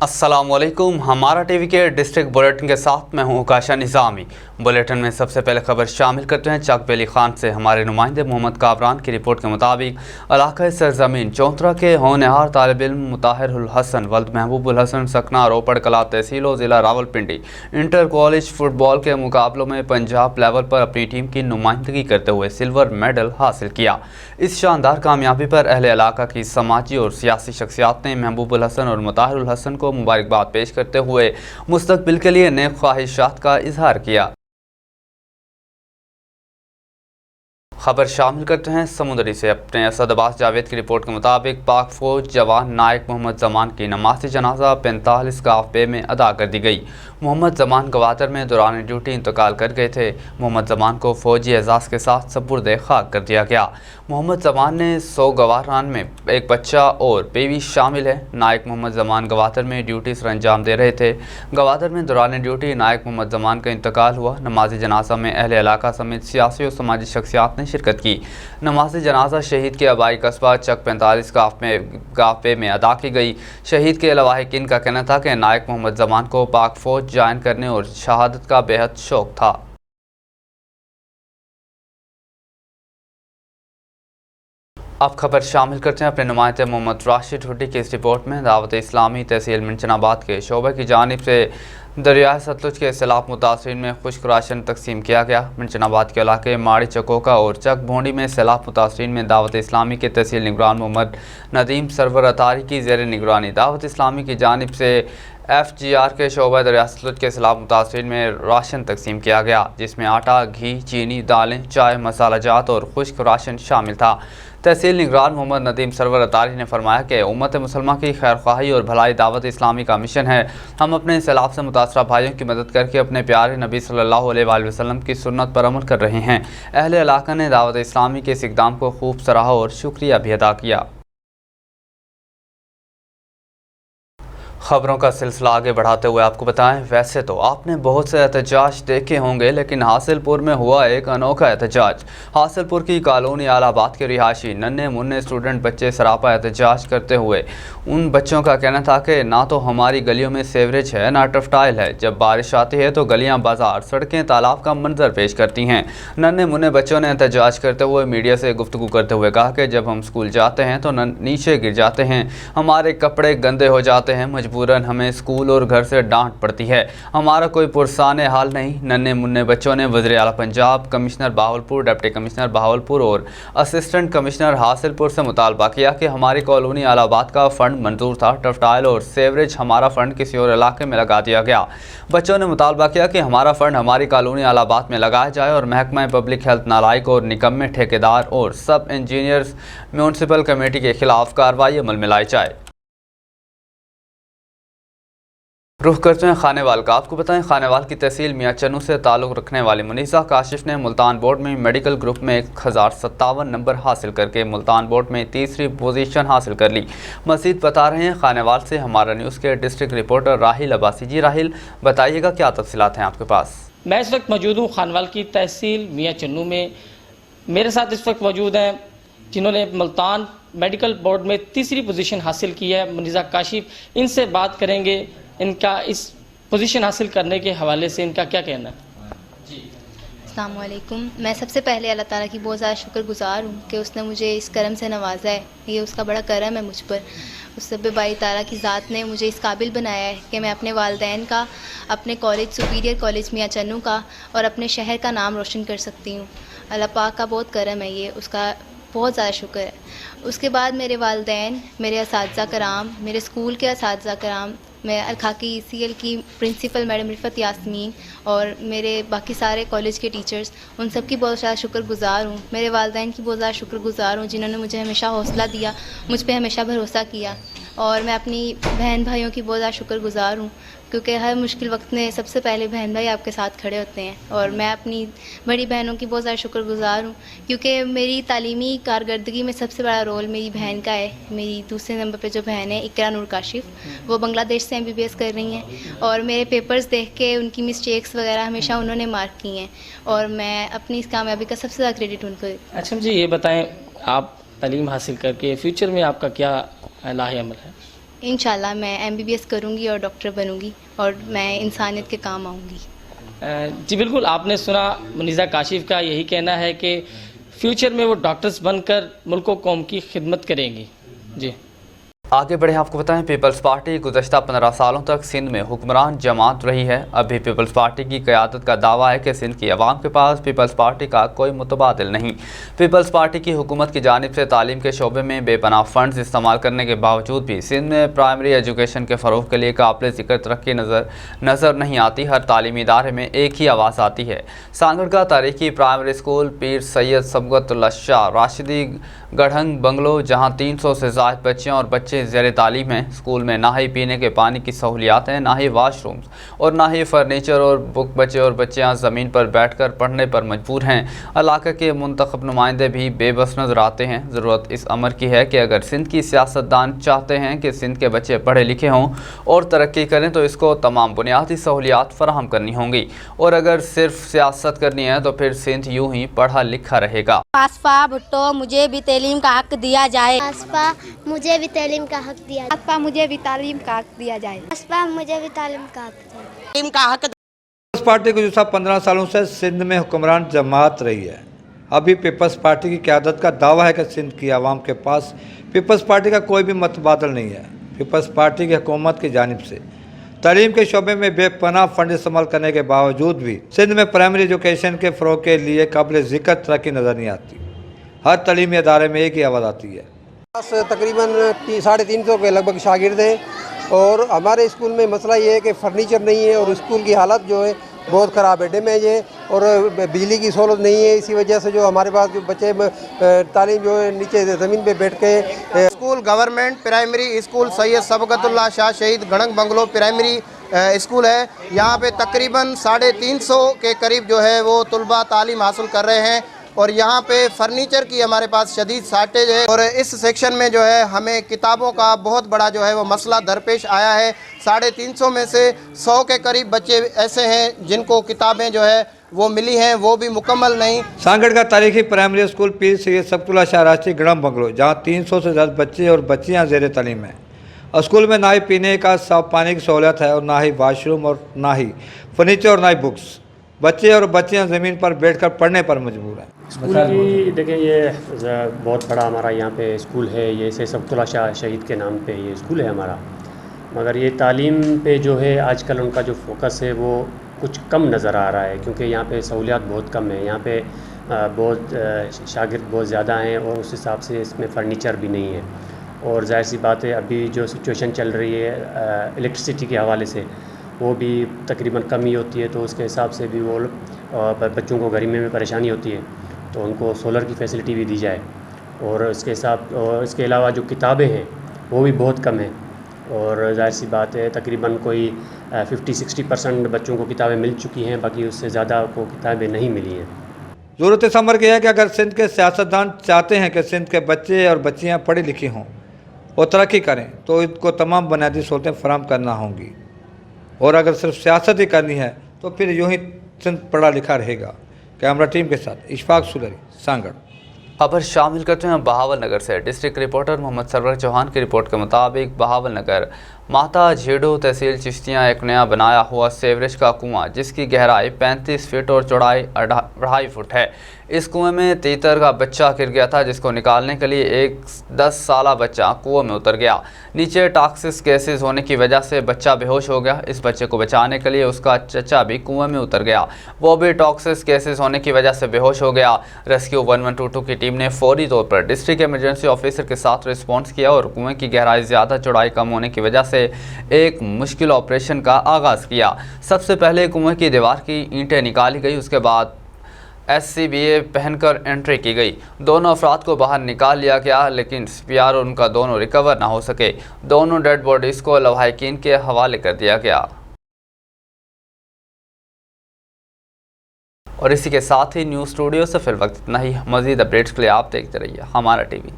अस्सलामुअलैकुम। हमारा टीवी के डिस्ट्रिक्ट बुलेटिन के साथ मैं हूं उकाशा निज़ामी। बुलेटिन में सबसे पहले खबर शामिल करते हैं चक बेली खान से। हमारे नुमाइंदे मोहम्मद काबरान की रिपोर्ट के मुताबिक इलाका सरजमीन चौंतरा के होनहार तालिब इल्म मुताहिरुल हसन वल्द महबूबुल हसन सकना रोपड़ कला तहसील और ज़िला रावलपिंडी इंटर कॉलेज फुटबॉल के मुकाबलों में पंजाब लेवल पर अपनी टीम की नुमाइंदगी करते हुए सिल्वर मेडल हासिल किया। इस शानदार कामयाबी पर अहले इलाका की समाजी और सियासी शख्सियात ने महबूबुल हसन और मुताहिरुल हसन को मुबारकबाद पेश करते हुए मुस्तकबिल के लिए नेक ख्वाहिशात का इजहार किया। खबर शामिल करते हैं समुद्री से। अपने असद अब्बास जावेद की रिपोर्ट के मुताबिक पाक फौज जवान नायक मोहम्मद जमान की नमाज जनाजा 45 काफे में अदा कर दी गई। मोहम्मद जमान गवादर में दौरान ड्यूटी इंतकाल कर गए थे। मोहम्मद जमान को फौजी एजाज़ के साथ सपुर्द खाक कर दिया गया। मोहम्मद जमान ने 100 गवारान में एक बच्चा और बीवी शामिल है। नायक मोहम्मद जमान गवादर में ड्यूटी सर अंजाम दे रहे थे। गवादर में दौरान ड्यूटी नायक मोहम्मद जमान का इंतकाल हुआ। नमाज जनाजा में अहले इलाका समेत सियासी और समाजी शख्सियात ने शिरकत की। नमाज जनाजा शहीद के आबाई कस्बा चक 45 काफे में अदा की गई। शहीद के लवाहिकीन का कहना था कि नायक मोहम्मद जमान को पाक फौज ज्वाइन करने और शहादत का बेहद शौक था। अब खबर शामिल करते हैं अपने नुमाइंदे मोहम्मद राशिद हुड्डी की इस रिपोर्ट में। दावत इस्लामी तहसील मिंचनाबाद के शोबे की जानिब से दरियाए सतलुज के सैलाब मुतासरीन में खुश्क राशन तकसीम किया गया। मिंचनाबाद के इलाके माड़ी चकोका और चक भोंडी में सैलाब मुतासरीन में दावत इस्लामी के तहसील निगरान मोहम्मद नदीम सरवर अतारी की ज़ेर निगरानी दावत इस्लामी की जानिब से FGR के शोबा दरियाए सतलुज के सैलाब मुतासरीन में राशन तकसीम किया गया, जिसमें आटा, घी, चीनी, दालें, चाय, मसाला जात और खुश्क राशन शामिल था। तहसील निगरान मोहम्मद नदीम सरवर अतारी ने फरमाया कि उम्मत मुसलमान की खैर ख्वाही और भलाई दावत इस्लामी का मिशन है। हम अपने सैलाब से मुतासरा भाइयों की मदद करके अपने प्यारे नबी सल्लल्लाहु अलैहि वसल्लम की सुन्नत पर अमल कर रहे हैं। अहले इलाका ने दावत इस्लामी के इस इक़दाम को खूब सराहा और शुक्रिया भी अदा किया। खबरों का सिलसिला आगे बढ़ाते हुए आपको बताएं, वैसे तो आपने बहुत से एहतजाज देखे होंगे, लेकिन हासिलपुर में हुआ एक अनोखा एहतजाज। हासिलपुर की कॉलोनी आलाबाद के रिहायशी नन्हे मुन्ने स्टूडेंट बच्चे सरापा एहतजाज करते हुए उन बच्चों का कहना था कि ना तो हमारी गलियों में सेवरेज है, ना टफ्टाइल है। जब बारिश आती है तो गलियां, बाजार, सड़कें तालाब का मंजर पेश करती हैं। नन्हे मुन्ने बच्चों ने एहतजाज करते हुए मीडिया से गुफ्तगू करते हुए कहा कि जब हम स्कूल जाते हैं तो नीचे गिर जाते हैं, हमारे कपड़े गंदे हो जाते हैं, मजबूरन हमें स्कूल और घर से डांट पड़ती है, हमारा कोई पुरसाने हाल नहीं। नन्हे मुन्ने बच्चों ने वज़ीर आला Punjab, commissioner Bahawalpur, deputy commissioner Bahawalpur और असिस्टेंट कमिश्नर हासिलपुर से मुतालबा किया कि हमारी कॉलोनी आलाबाद का फंड मंजूर था, टफ्टाइल और सेवरेज हमारा फंड किसी और इलाके में लगा दिया गया। बच्चों ने मुतालबा किया कि हमारा फंड हमारी कॉलोनी आलाबाद में लगाया जाए और महकमा पब्लिक हेल्थ नालायक और निकम्मे ठेकेदार और सब इंजीनियर्स म्यूनसिपल कमेटी के खिलाफ कार्रवाई अमल में लाई जाए। रुख करते हैं खानेवाल का। आपको बताएं, खानेवाल की तहसील मियाँ चन्नू से ताल्लुक़ रखने वाली मुनीसा काशिफ ने मुल्तान बोर्ड में मेडिकल ग्रुप में 1057 नंबर हासिल करके मुल्तान बोर्ड में तीसरी पोजीशन हासिल कर ली। मज़ीद बता रहे हैं खानेवाल से हमारा न्यूज़ के डिस्ट्रिक्ट रिपोर्टर राहिल अब्बासी। जी राहिल, बताइएगा क्या तफसीलात हैं आपके पास? मैं इस वक्त मौजूद हूँ खानेवाल की तहसील मियाँ चन्नू में। मेरे साथ इस वक्त मौजूद हैं जिन्होंने मुल्तान मेडिकल बोर्ड में तीसरी पोजीशन हासिल की है, मुनीसा काशिफ। इनसे बात करेंगे इनका इस पोजीशन हासिल करने के हवाले से इनका क्या कहना है। जी अस्सलाम वालेकुम। मैं सबसे पहले अल्लाह ताला की बहुत ज़्यादा शुक्रगुजार हूँ कि उसने मुझे इस करम से नवाजा है। ये उसका बड़ा करम है मुझ पर। उस सब बाई ताला की ज़ात ने मुझे इस काबिल बनाया है कि मैं अपने वालिदैन का, अपने कॉलेज सुपीरियर कॉलेज मियाँ चन्नू का और अपने शहर का नाम रोशन कर सकती हूँ। अल्लाह पाक का बहुत करम है, ये उसका बहुत ज़्यादा शुक्र है। उसके बाद मेरे वालिदैन, मेरे असातिज़ा कराम, मेरे स्कूल के असातिज़ा कराम, मैं अलखाकी ECL की प्रिंसिपल मैडम रिफ़त यास्मीन और मेरे बाकी सारे कॉलेज के टीचर्स, उन सब की बहुत ज़्यादा शुक्रगुजार हूँ। मेरे वालिदैन की बहुत ज़्यादा शुक्रगुजार हूँ जिन्होंने मुझे हमेशा हौसला दिया, मुझ पे हमेशा भरोसा किया। और मैं अपनी बहन भाइयों की बहुत ज़्यादा शुक्रगुजार हूँ क्योंकि हर मुश्किल वक्त में सबसे पहले बहन भाई आपके साथ खड़े होते हैं। और मैं अपनी बड़ी बहनों की बहुत ज़्यादा शुक्रगुजार हूँ क्योंकि मेरी तालीमी कारकर्दगी में सबसे बड़ा रोल मेरी बहन का है। मेरी दूसरे नंबर पे जो बहन है इकरा नूर काशिफ, वो बांग्लादेश से MBBS कर रही हैं और मेरे पेपर्स देख के उनकी मिस्टेक्स वगैरह हमेशा उन्होंने मार्क की हैं और मैं अपनी इस कामयाबी का सबसे ज़्यादा क्रेडिट उनको। अच्छा जी, ये बताएँ, आप तालीम हासिल करके फ्यूचर में आपका क्या लाहे अमल है? इंशाल्लाह मैं MBBS करूँगी और डॉक्टर बनूँगी और मैं इंसानियत के काम आऊँगी। जी बिल्कुल, आपने सुना मुनीज़ा काशिफ का यही कहना है कि फ्यूचर में वो डॉक्टर्स बनकर मुल्क व कौम की खिदमत करेंगी। जी आगे बढ़े आपको बताएं, पीपल्स पार्टी गुज़श्ता 15 सालों तक सिंध में हुक्मरान जमात रही है। अभी पीपल्स पार्टी की क़यादत का दावा है कि सिंध की आवाम के पास पीपल्स पार्टी का कोई मुतबादिल नहीं। पीपल्स पार्टी की हुकूमत की जानिब से तालीम के शोबे में बेपनाह फंड्स इस्तेमाल करने के बावजूद भी सिंध में प्राइमरी एजुकेशन के फ़रोग़ के लिए काबिल ज़िक्र तरक्की नज़र नहीं आती। हर तालीमी इदारे में एक ही आवाज़ आती है। सांगड़ का तारीखी प्राइमरी स्कूल पीर सैयद सबगतुल्लाह शाह राशिदी गढ़ंग बंगलो, जहाँ 300 से ज़ायद बच्चियाँ और बच्चे ज़ेर तालीम हैं। स्कूल में ना ही पीने के पानी की सहूलियात हैं, ना ही वाशरूम्स और ना ही फर्नीचर और बुक। बच्चे और बच्चियाँ ज़मीन पर बैठकर पढ़ने पर मजबूर हैं। इलाके के मुंतखब नुमाइंदे भी बेबस नज़र आते हैं। ज़रूरत इस अमर की है कि अगर सिंध की सियासतदान चाहते हैं कि सिंध के बच्चे पढ़े लिखे हों और तरक्की करें तो इसको तमाम बुनियादी सहूलियात फराहम करनी होंगी, और अगर सिर्फ सियासत करनी है तो फिर सिंध यूँ ही पढ़ा लिखा रहेगा। आसफा भुट्टो, मुझे भी तालीम का हक दिया जाए। आसफा, मुझे भी तालीम का हक दिया जाए। आसफा, मुझे भी तालीम का हक दिया जाए। आसफा, मुझे भी तालीम का हक दिया जाए। तालीम का हक। पीपल्स पार्टी गुज़श्ता 15 सालों से सिंध में हुक्मरान जमात रही है। अभी पीपल्स पार्टी की क़यादत का दावा है कि सिंध की आवाम के पास पीपल्स पार्टी का कोई भी मतबादल नहीं है। पीपल्स पार्टी की हुकूमत की जानिब से तालीम के शोबे में बेपनाह फंड इस्तेमाल करने के बावजूद भी सिंध में प्राइमरी एजुकेशन के फ़रोग़ के लिए काबिल ज़िक्र तरक्की नज़र नहीं आती। हर तालीमी अदारे में एक ही आवाज़ आती है। तकरीबन 350 के लगभग शागिर्द हैं और हमारे स्कूल में मसला ये है कि फर्नीचर नहीं है और स्कूल की हालत जो है बहुत ख़राब है, डैमेज है और बिजली की सहूलत नहीं है। इसी वजह से जो हमारे पास जो बच्चे तालीम जो है नीचे ज़मीन पे बैठ के school government primary school Syed Sabqatullah Shah Shaheed Garhang bungalow primary school है। यहाँ पे तकरीबन 350 के करीब जो है वो तलबा तालीम हासिल कर रहे हैं और यहाँ पे फर्नीचर की हमारे पास शदीद शार्टेज है और इस सेक्शन में जो है हमें किताबों का बहुत बड़ा जो है वो मसला दरपेश आया है। 350 में से 100 के करीब बच्चे ऐसे हैं जिनको किताबें जो है वो मिली हैं, वो भी मुकम्मल नहीं। सांगड़ का तारीखी प्राइमरी स्कूल पीर सैयद सबगतुल्लाह शाह राशिदी गढ़ंग बंगलो, जहाँ 300 से ज़्यादा बच्चे और बच्चियाँ ज़ेर तालीम हैं। स्कूल में ना ही पीने का साफ पानी की सहूलत है और ना ही वाशरूम और ना ही फर्नीचर और ना ही बुक्स। बच्चे और बच्चियाँ ज़मीन पर बैठकर पढ़ने पर मजबूर हैं। स्कूल की देखिए ये बहुत बड़ा हमारा यहाँ पे स्कूल है, ये सैयद सबगतुल्लाह शाह शहीद के नाम पे ये स्कूल है हमारा, मगर ये तालीम पे जो है आजकल उनका जो फोकस है वो कुछ कम नज़र आ रहा है क्योंकि यहाँ पे सहूलियात बहुत कम है। यहाँ पे बहुत शागिर्द बहुत ज़्यादा हैं और उस हिसाब से इसमें फ़र्नीचर भी नहीं है और जाहिर सी बात है अभी जो सिचुएशन चल रही है इलेक्ट्रिसिटी के हवाले से वो भी तकरीबन कम ही होती है, तो उसके हिसाब से भी वो बच्चों को गर्मी में परेशानी होती है तो उनको सोलर की फैसिलिटी भी दी जाए और इसके अलावा जो किताबें हैं वो भी बहुत कम हैं और जाहिर सी बात है तकरीबन कोई 50-60% बच्चों को किताबें मिल चुकी हैं, बाकी उससे ज़्यादा को किताबें नहीं मिली हैं। ज़रूरत इस अमर की है कि अगर सिंध के सियासतदान चाहते हैं कि सिंध के बच्चे और बच्चियाँ पढ़ी लिखी हों और तरक्की करें तो इनको तमाम बुनियादी सहूलतें फराहम करना होंगी, और अगर सिर्फ सियासत ही करनी है तो फिर यूँ ही सिंध पढ़ा लिखा रहेगा। कैमरा टीम के साथ इशफाक सुलरी, सांगड़। खबर शामिल करते हैं बहावल नगर से। डिस्ट्रिक्ट रिपोर्टर मोहम्मद सरवर चौहान की रिपोर्ट के मुताबिक बहावल नगर माता झेड़ो तहसील चिश्तियाँ एक नया बनाया हुआ सेवरेज का कुआं जिसकी गहराई 35 फीट और चौड़ाई 2.5 फुट है। इस कुएं में तीतर का बच्चा गिर गया था जिसको निकालने के लिए एक 10 साला बच्चा कुएं में उतर गया। नीचे टॉक्सिक गैसेज होने की वजह से बच्चा बेहोश हो गया। इस बच्चे को बचाने के लिए उसका चचा भी कुएं में उतर गया, वो भी टॉक्सिक गैसेज होने की वजह से बेहोश हो गया। रेस्क्यू 1122 की टीम ने फौरी तौर पर डिस्ट्रिक्ट इमरजेंसी ऑफिसर के साथ रिस्पॉन्स किया और कुएं की गहराई ज़्यादा चौड़ाई कम होने की वजह से एक मुश्किल ऑपरेशन का आगाज़ किया। सबसे पहले कुएं की दीवार की ईंटें निकाली गई, उसके बाद SCBA पहनकर एंट्री की गई। दोनों अफराद को बाहर निकाल लिया गया लेकिन CPR और उनका दोनों रिकवर ना हो सके। दोनों डेड बॉडीज़ को लवाहिकीन के हवाले कर दिया गया। और इसी के साथ ही न्यूज़ स्टूडियो से फिर वक्त इतना ही। मज़ीद अपडेट्स के लिए आप देखते रहिए हमारा TV।